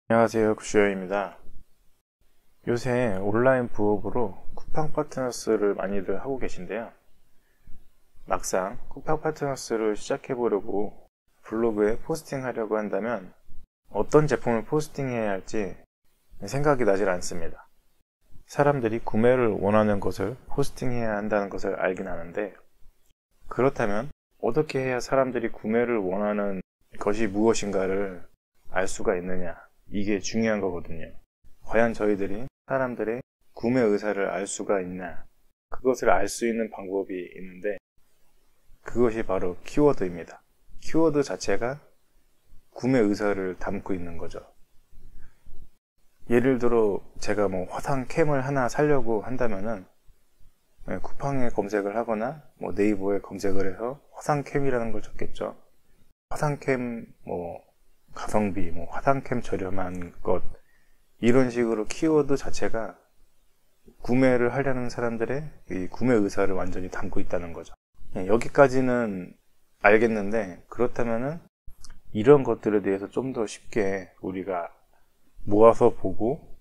안녕하세요, 구시어입니다. 요새 온라인 부업으로 쿠팡 파트너스를 많이들 하고 계신데요. 막상 쿠팡 파트너스를 시작해보려고 블로그에 포스팅하려고 한다면 어떤 제품을 포스팅해야 할지 생각이 나질 않습니다. 사람들이 구매를 원하는 것을 포스팅해야 한다는 것을 알긴 하는데, 그렇다면 어떻게 해야 사람들이 구매를 원하는 것이 무엇인가를 알 수가 있느냐, 이게 중요한 거거든요. 과연 저희들이 사람들의 구매 의사를 알 수가 있나, 그것을 알 수 있는 방법이 있는데, 그것이 바로 키워드입니다. 키워드 자체가 구매 의사를 담고 있는 거죠. 예를 들어 제가 화상캠을 하나 사려고 한다면은 쿠팡에 검색을 하거나 네이버에 검색을 해서 화상캠이라는 걸 적겠죠. 화상캠 가성비, 화상캠 저렴한 것, 이런 식으로 키워드 자체가 구매를 하려는 사람들의 이 구매 의사를 완전히 담고 있다는 거죠. 여기까지는 알겠는데, 그렇다면은 이런 것들에 대해서 좀 더 쉽게 우리가 모아서 보고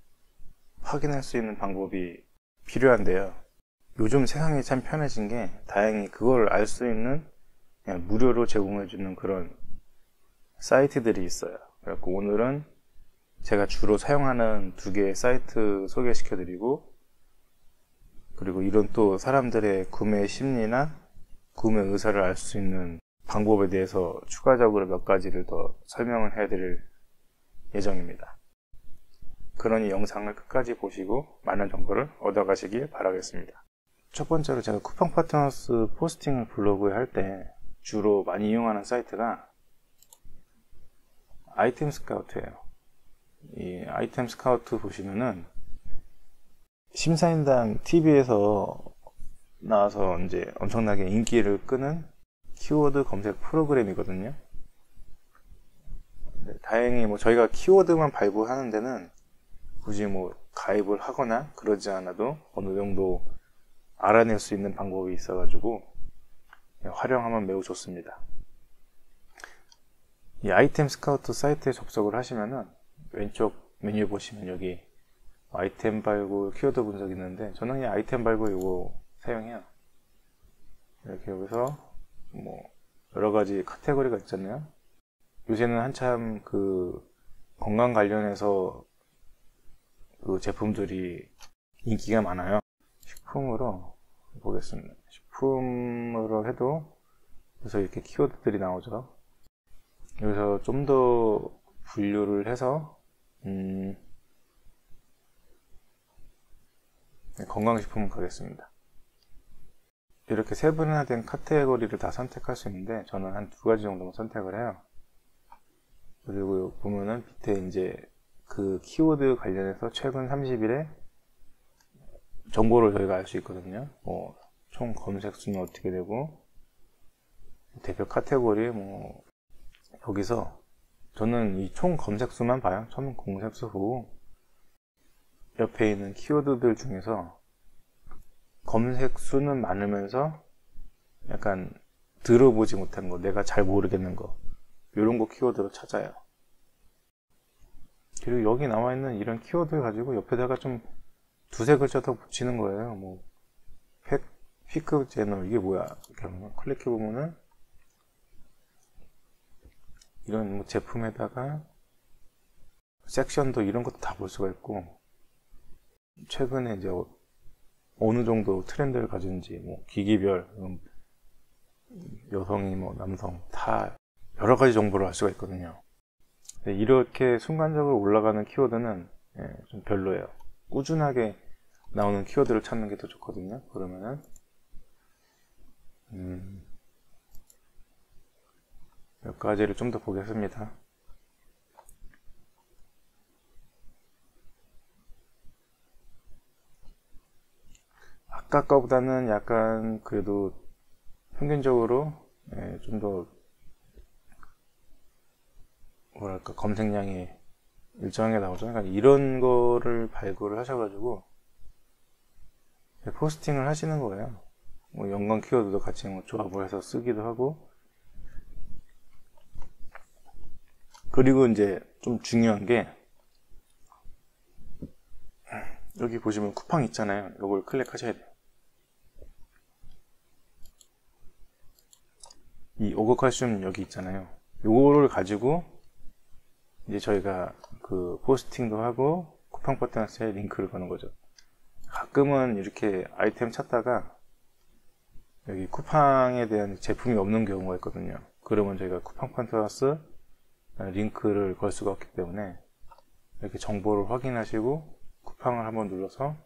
확인할 수 있는 방법이 필요한데요. 요즘 세상이 참 편해진 게 다행히 그걸 알 수 있는 그냥 무료로 제공해주는 그런 사이트들이 있어요. 그래서 오늘은 제가 주로 사용하는 두 개의 사이트 소개시켜드리고, 그리고 이런 또 사람들의 구매 심리나 구매 의사를 알 수 있는 방법에 대해서 추가적으로 몇 가지를 더 설명을 해드릴 예정입니다. 그러니 영상을 끝까지 보시고 많은 정보를 얻어가시길 바라겠습니다. 첫 번째로 제가 쿠팡 파트너스 포스팅을 블로그에 할 때 주로 많이 이용하는 사이트가 아이템 스카우트예요. 이 아이템 스카우트 보시면은 심사인당 TV에서 나와서 이제 엄청나게 인기를 끄는 키워드 검색 프로그램이거든요. 다행히 저희가 키워드만 발굴하는 데는 굳이 가입을 하거나 그러지 않아도 어느 정도 알아낼 수 있는 방법이 있어가지고 활용하면 매우 좋습니다. 이 아이템 스카우트 사이트에 접속을 하시면은 왼쪽 메뉴 보시면 여기 아이템 발굴 키워드 분석이 있는데, 저는 이 아이템 발굴 이거 사용해요. 이렇게 여기서 여러 가지 카테고리가 있잖아요. 요새는 한참 건강 관련해서 그 제품들이 인기가 많아요. 식품으로 보겠습니다. 식품으로 해도 그래서 이렇게 키워드들이 나오죠. 여기서 좀 더 분류를 해서 건강식품을 가겠습니다. 이렇게 세분화된 카테고리를 다 선택할 수 있는데, 저는 한 두 가지 정도만 선택을 해요. 그리고 보면은 밑에 이제 그 키워드 관련해서 최근 30일에 정보를 저희가 알 수 있거든요. 총 검색 수는 어떻게 되고, 대표 카테고리, 여기서 저는 이 총 검색 수만 봐요. 총 검색 수 보고, 옆에 있는 키워드들 중에서 검색 수는 많으면서 약간 들어보지 못한 거, 내가 잘 모르겠는 거, 이런 거 키워드로 찾아요. 그리고 여기 나와 있는 이런 키워드 가지고 옆에다가 좀 두세 글자 더 붙이는 거예요. 피크 제너, 이게 뭐야? 이렇게 클릭해 보면은 이런 제품에다가 섹션도 이런 것도 다 볼 수가 있고, 최근에 이제 어느 정도 트렌드를 가진지, 기기별, 여성이 남성 다 여러 가지 정보를 알 수가 있거든요. 이렇게 순간적으로 올라가는 키워드는 좀 별로예요. 꾸준하게 나오는 키워드를 찾는 게 더 좋거든요. 그러면은 몇 가지를 좀 더 보겠습니다. 아까 거보다는 약간 그래도 평균적으로 좀 더 검색량이 일정하게 나오죠. 그러니까 이런 거를 발굴을 하셔가지고 포스팅을 하시는 거예요. 연관 키워드도 같이 조합을 해서 쓰기도 하고, 그리고 이제 좀 중요한 게 여기 보시면 쿠팡 있잖아요. 이걸 클릭하셔야 돼요. 이 오거칼슘 여기 있잖아요. 요거를 가지고 이제 저희가 그 포스팅도 하고 쿠팡 파트너스에 링크를 거는 거죠. 가끔은 이렇게 아이템 찾다가 여기 쿠팡에 대한 제품이 없는 경우가 있거든요. 그러면 저희가 쿠팡 파트너스 링크를 걸 수가 없기 때문에 이렇게 정보를 확인하시고 쿠팡을 한번 눌러서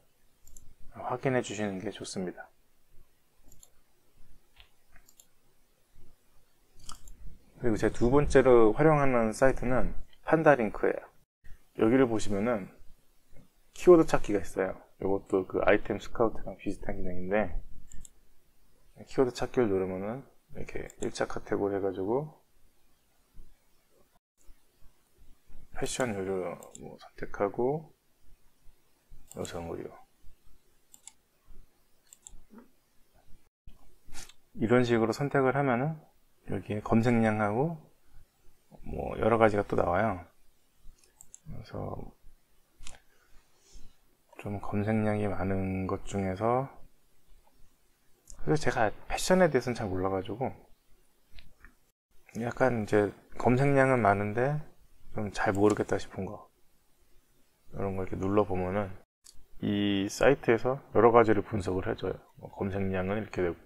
확인해 주시는 게 좋습니다. 그리고 제 두 번째로 활용하는 사이트는 판다링크예요. 여기를 보시면은 키워드 찾기가 있어요. 이것도 그 아이템 스카우트랑 비슷한 기능인데, 키워드 찾기를 누르면은 이렇게 1차 카테고리 해가지고 패션 의류 뭐 선택하고 여성 의류 이런 식으로 선택을 하면은 여기에 검색량하고 뭐 여러 가지가 또 나와요. 그래서 좀 검색량이 많은 것 중에서, 그래서 제가 패션에 대해서는 잘 몰라가지고 약간 이제 검색량은 많은데 좀 잘 모르겠다 싶은 거, 이런 거 이렇게 눌러보면은 이 사이트에서 여러 가지를 분석을 해줘요. 뭐 검색량은 이렇게 되고,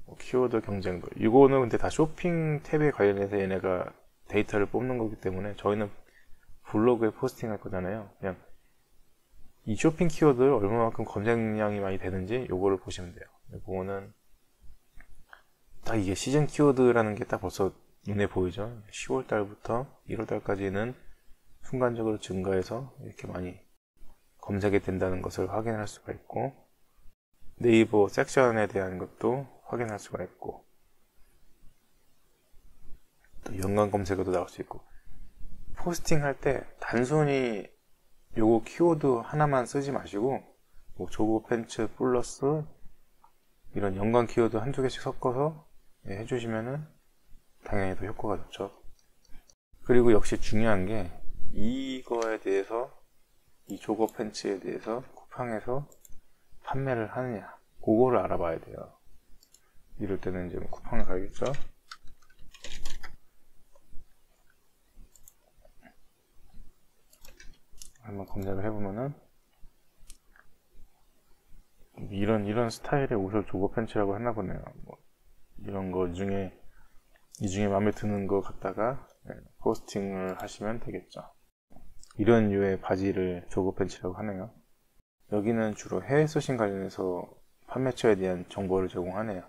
뭐 키워드 경쟁도. 이거는 근데 다 쇼핑 탭에 관련해서 얘네가 데이터를 뽑는 거기 때문에 저희는 블로그에 포스팅 할 거잖아요. 그냥 이 쇼핑 키워드를 얼마만큼 검색량이 많이 되는지 요거를 보시면 돼요. 그거는 딱 이게 시즌 키워드라는 게 딱 벌써 눈에 보이죠. 10월 달부터 1월 달까지는 순간적으로 증가해서 이렇게 많이 검색이 된다는 것을 확인할 수가 있고, 네이버 섹션에 대한 것도 확인할 수가 있고, 또 연관 검색어도 나올 수 있고. 포스팅 할 때 단순히 요거 키워드 하나만 쓰지 마시고 뭐 조거 팬츠 플러스 이런 연관 키워드 한두 개씩 섞어서 해주시면은 당연히 더 효과가 좋죠. 그리고 역시 중요한 게 이거에 대해서, 이 조거 팬츠에 대해서 쿠팡에서 판매를 하느냐, 그거를 알아봐야 돼요. 이럴 때는 이제 쿠팡에 가야겠죠. 한번 검색을 해보면은 이런 스타일의 옷을 조거 팬츠라고 했나 보네요. 뭐 이런 거 중에 이 중에 마음에 드는 거 갖다가 포스팅을 하시면 되겠죠. 이런 류의 바지를 조거 팬츠라고 하네요. 여기는 주로 해외 소싱 관련해서 판매처에 대한 정보를 제공하네요.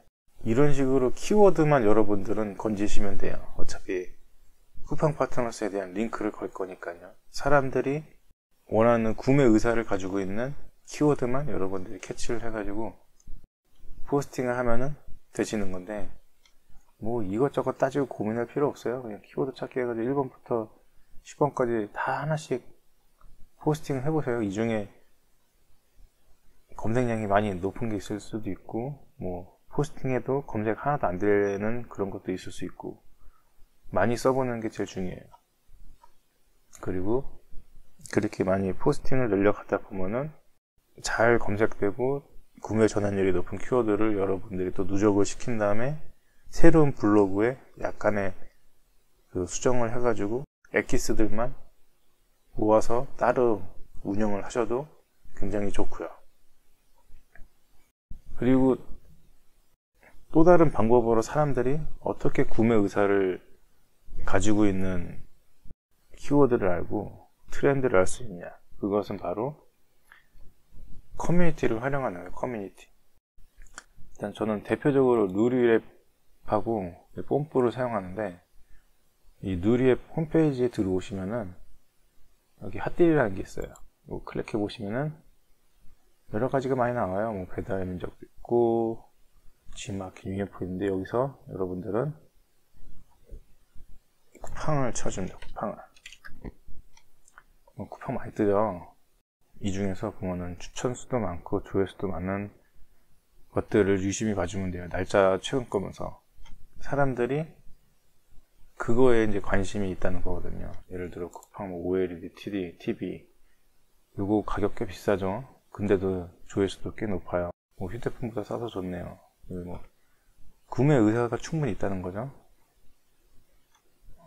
이런 식으로 키워드만 여러분들은 건지시면 돼요. 어차피 쿠팡 파트너스에 대한 링크를 걸 거니까요. 사람들이 원하는 구매 의사를 가지고 있는 키워드만 여러분들이 캐치를 해가지고 포스팅을 하면은 되시는 건데, 뭐 이것저것 따지고 고민할 필요 없어요. 그냥 키워드 찾기 해가지고 1번부터 10번까지 다 하나씩 포스팅을 해보세요. 이 중에 검색량이 많이 높은 게 있을 수도 있고, 뭐 포스팅해도 검색 하나도 안 되는 그런 것도 있을 수 있고, 많이 써보는 게 제일 중요해요. 그리고 그렇게 많이 포스팅을 늘려가다 보면은 잘 검색되고 구매 전환율이 높은 키워드를 여러분들이 또 누적을 시킨 다음에 새로운 블로그에 약간의 그 수정을 해가지고 엑기스들만 모아서 따로 운영을 하셔도 굉장히 좋고요. 그리고 또 다른 방법으로 사람들이 어떻게 구매 의사를 가지고 있는 키워드를 알고 트렌드를 알 수 있냐, 그것은 바로 커뮤니티를 활용하는 거예요. 커뮤니티. 일단 저는 대표적으로 누리앱하고 뽐뿌를 사용하는데, 이 누리앱 홈페이지에 들어오시면은 여기 핫딜이라는 게 있어요. 이거 클릭해 보시면은 여러 가지가 많이 나와요. 뭐 배달의 민족도 있고 G마켓, UMF도 있는데, 여기서 여러분들은 쿠팡을 쳐줍니다. 쿠팡을. 쿠팡 많이 뜨죠. 이 중에서 보면은 추천수도 많고 조회수도 많은 것들을 유심히 봐주면 돼요. 날짜 최근 거면서 사람들이 그거에 이제 관심이 있다는 거거든요. 예를 들어 쿠팡 뭐 OLED TV 요거 가격 꽤 비싸죠. 근데도 조회수도 꽤 높아요. 뭐 휴대폰보다 싸서 좋네요. 뭐 구매 의사가 충분히 있다는 거죠.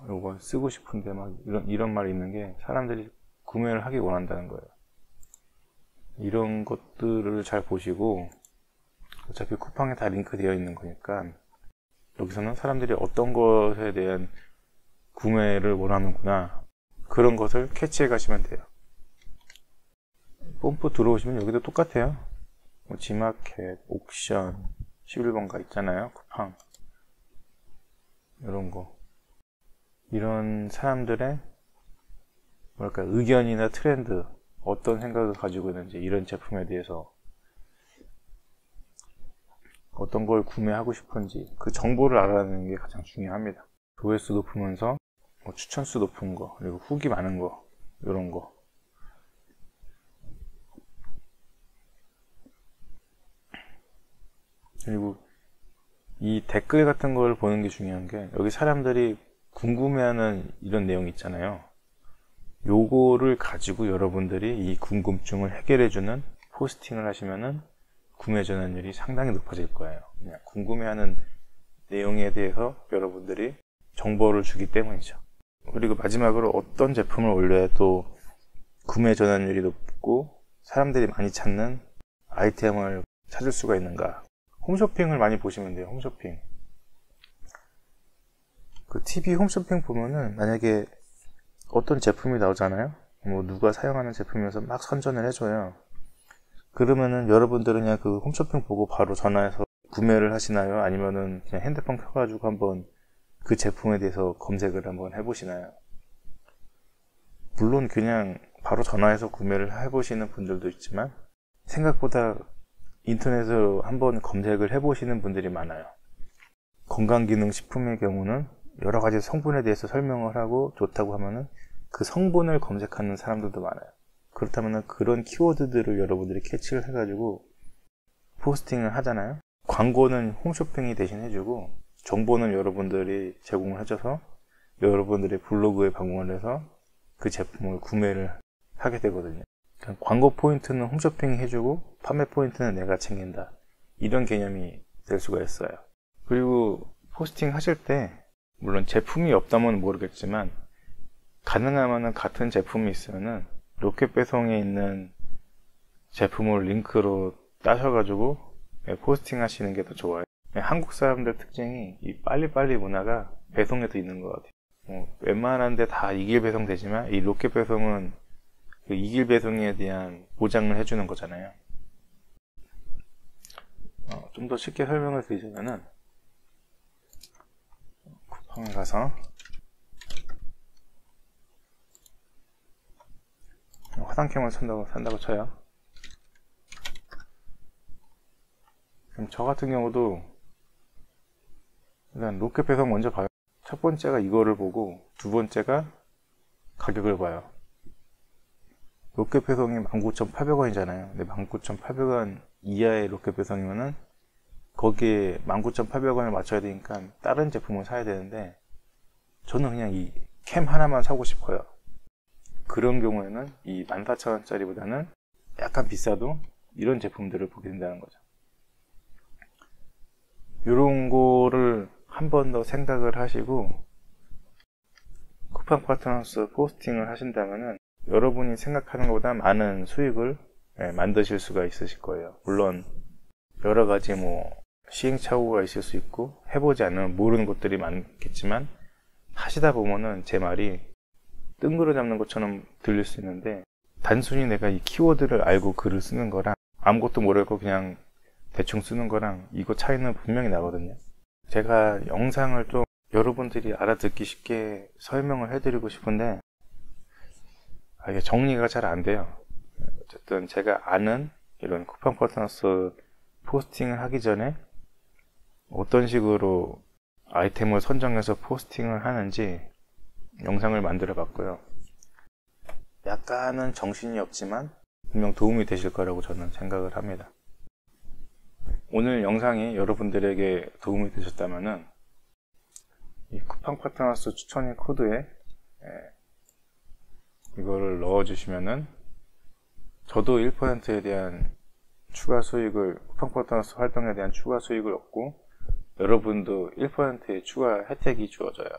요거 쓰고 싶은데 막 이런 말이 있는 게 사람들이 구매를 하기 원한다는 거예요. 이런 것들을 잘 보시고, 어차피 쿠팡에 다 링크 되어 있는 거니까 여기서는 사람들이 어떤 것에 대한 구매를 원하는구나, 그런 것을 캐치해 가시면 돼요. 뽐뿌 들어오시면 여기도 똑같아요. 뭐 지마켓, 옥션, 11번가 있잖아요. 쿠팡 이런 거. 이런 사람들의 뭐랄까 의견이나 트렌드, 어떤 생각을 가지고 있는지, 이런 제품에 대해서 어떤 걸 구매하고 싶은지 그 정보를 알아내는 게 가장 중요합니다. 조회수 높으면서 뭐 추천수 높은 거, 그리고 후기 많은 거, 이런 거. 그리고 이 댓글 같은 걸 보는 게 중요한 게, 여기 사람들이 궁금해하는 이런 내용이 있잖아요. 요거를 가지고 여러분들이 이 궁금증을 해결해주는 포스팅을 하시면은 구매 전환율이 상당히 높아질 거예요. 그냥 궁금해하는 내용에 대해서 여러분들이 정보를 주기 때문이죠. 그리고 마지막으로 어떤 제품을 올려야 또 구매 전환율이 높고 사람들이 많이 찾는 아이템을 찾을 수가 있는가. 홈쇼핑을 많이 보시면 돼요. 홈쇼핑. 그 TV 홈쇼핑 보면은 만약에 어떤 제품이 나오잖아요. 뭐 누가 사용하는 제품이어서 막 선전을 해줘요. 그러면은 여러분들은 그냥 그 홈쇼핑 보고 바로 전화해서 구매를 하시나요? 아니면은 그냥 핸드폰 켜가지고 한번 그 제품에 대해서 검색을 한번 해보시나요? 물론 그냥 바로 전화해서 구매를 해보시는 분들도 있지만, 생각보다 인터넷으로 한번 검색을 해보시는 분들이 많아요. 건강기능식품의 경우는 여러 가지 성분에 대해서 설명을 하고 좋다고 하면은 그 성분을 검색하는 사람들도 많아요. 그렇다면 그런 키워드들을 여러분들이 캐치를 해가지고 포스팅을 하잖아요. 광고는 홈쇼핑이 대신 해주고, 정보는 여러분들이 제공을 해줘서 여러분들의 블로그에 방문을 해서 그 제품을 구매를 하게 되거든요. 그러니까 광고 포인트는 홈쇼핑이 해주고 판매 포인트는 내가 챙긴다, 이런 개념이 될 수가 있어요. 그리고 포스팅 하실 때 물론 제품이 없다면 모르겠지만, 가능하면 같은 제품이 있으면은 로켓 배송에 있는 제품을 링크로 따셔가지고 포스팅 하시는 게 더 좋아요. 한국 사람들 특징이 이 빨리빨리 문화가 배송에도 있는 것 같아요. 웬만한데 다 이길 배송 되지만, 이 로켓 배송은 그 이길 배송에 대한 보장을 해주는 거잖아요. 좀 더 쉽게 설명을 드리자면은, 쿠팡에 가서 화장캠을 산다고 쳐요. 그럼 저 같은 경우도 일단 로켓 배송 먼저 봐요. 첫 번째가 이거를 보고, 두 번째가 가격을 봐요. 로켓 배송이 19,800원이잖아요. 근데 19,800원 이하의 로켓 배송이면은 거기에 19,800원을 맞춰야 되니까 다른 제품을 사야 되는데, 저는 그냥 이 캠 하나만 사고 싶어요. 그런 경우에는 이 14,000원짜리보다는 약간 비싸도 이런 제품들을 보게 된다는 거죠. 이런 거를 한 번 더 생각을 하시고 쿠팡 파트너스 포스팅을 하신다면은 여러분이 생각하는 것보다 많은 수익을 만드실 수가 있으실 거예요. 물론 여러 가지 뭐 시행착오가 있을 수 있고 해보지 않으면 모르는 것들이 많겠지만, 하시다 보면은 제 말이 뜬구름 잡는 것처럼 들릴 수 있는데, 단순히 내가 이 키워드를 알고 글을 쓰는 거랑 아무것도 모르고 그냥 대충 쓰는 거랑 이거 차이는 분명히 나거든요. 제가 영상을 좀 여러분들이 알아듣기 쉽게 설명을 해드리고 싶은데 이게 정리가 잘 안 돼요. 어쨌든 제가 아는 이런 쿠팡 파트너스 포스팅을 하기 전에 어떤 식으로 아이템을 선정해서 포스팅을 하는지 영상을 만들어 봤고요. 약간은 정신이 없지만 분명 도움이 되실 거라고 저는 생각을 합니다. 오늘 영상이 여러분들에게 도움이 되셨다면은 이 쿠팡 파트너스 추천의 코드에 이거를 넣어주시면은 저도 1%에 대한 추가 수익을, 쿠팡 보너스 활동에 대한 추가 수익을 얻고, 여러분도 1%의 추가 혜택이 주어져요.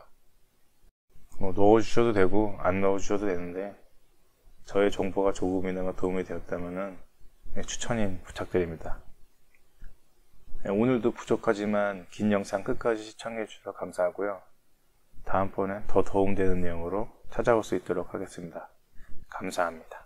뭐 넣어주셔도 되고 안 넣어주셔도 되는데, 저의 정보가 조금이나마 도움이 되었다면 추천인 부탁드립니다. 오늘도 부족하지만 긴 영상 끝까지 시청해 주셔서 감사하고요. 다음번엔 더 도움되는 내용으로 찾아올 수 있도록 하겠습니다. 감사합니다.